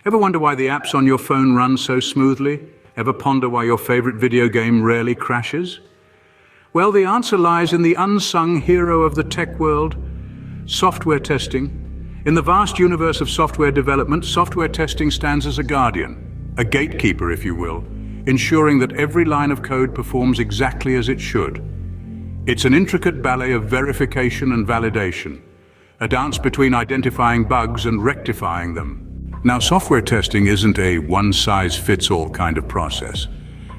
Ever wonder why the apps on your phone run so smoothly? Ever ponder why your favorite video game rarely crashes? Well, the answer lies in the unsung hero of the tech world, software testing. In the vast universe of software development, software testing stands as a guardian, a gatekeeper, if you will, ensuring that every line of code performs exactly as it should. It's an intricate ballet of verification and validation, a dance between identifying bugs and rectifying them. Now, software testing isn't a one-size-fits-all kind of process.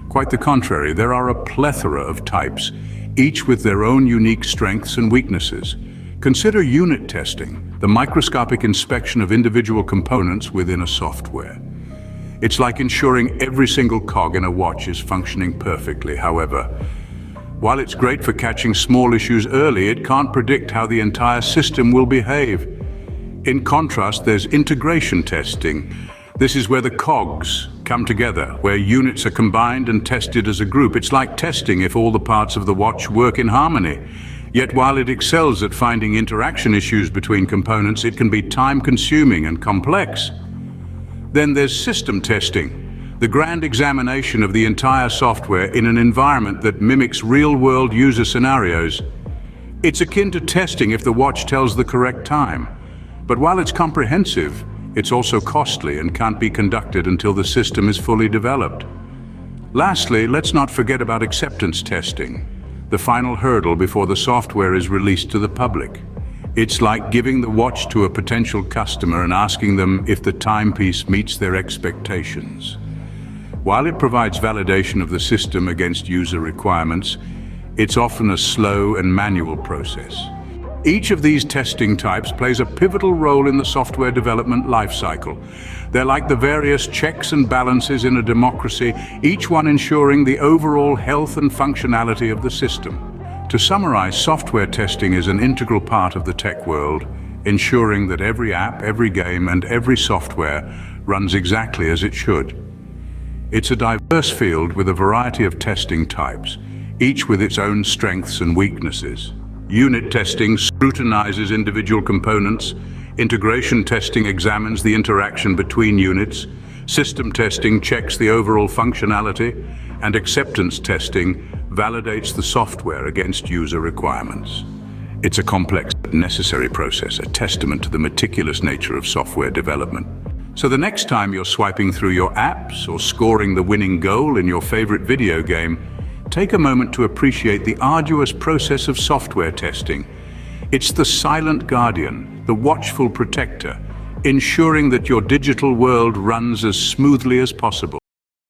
Quite the contrary, there are a plethora of types, each with their own unique strengths and weaknesses. Consider unit testing, the microscopic inspection of individual components within a software. It's like ensuring every single cog in a watch is functioning perfectly. However, while it's great for catching small issues early, it can't predict how the entire system will behave. In contrast, there's integration testing. This is where the cogs come together, where units are combined and tested as a group. It's like testing if all the parts of the watch work in harmony. Yet while it excels at finding interaction issues between components, it can be time-consuming and complex. Then there's system testing, the grand examination of the entire software in an environment that mimics real-world user scenarios. It's akin to testing if the watch tells the correct time. But while it's comprehensive, it's also costly and can't be conducted until the system is fully developed. Lastly, let's not forget about acceptance testing, the final hurdle before the software is released to the public. It's like giving the watch to a potential customer and asking them if the timepiece meets their expectations. While it provides validation of the system against user requirements, it's often a slow and manual process. Each of these testing types plays a pivotal role in the software development lifecycle. They're like the various checks and balances in a democracy, each one ensuring the overall health and functionality of the system. To summarize, software testing is an integral part of the tech world, ensuring that every app, every game, and every software runs exactly as it should. It's a diverse field with a variety of testing types, each with its own strengths and weaknesses. Unit testing scrutinizes individual components, integration testing examines the interaction between units, system testing checks the overall functionality, and acceptance testing validates the software against user requirements. It's a complex but necessary process, a testament to the meticulous nature of software development. So the next time you're swiping through your apps or scoring the winning goal in your favorite video game, take a moment to appreciate the arduous process of software testing. It's the silent guardian, the watchful protector, ensuring that your digital world runs as smoothly as possible.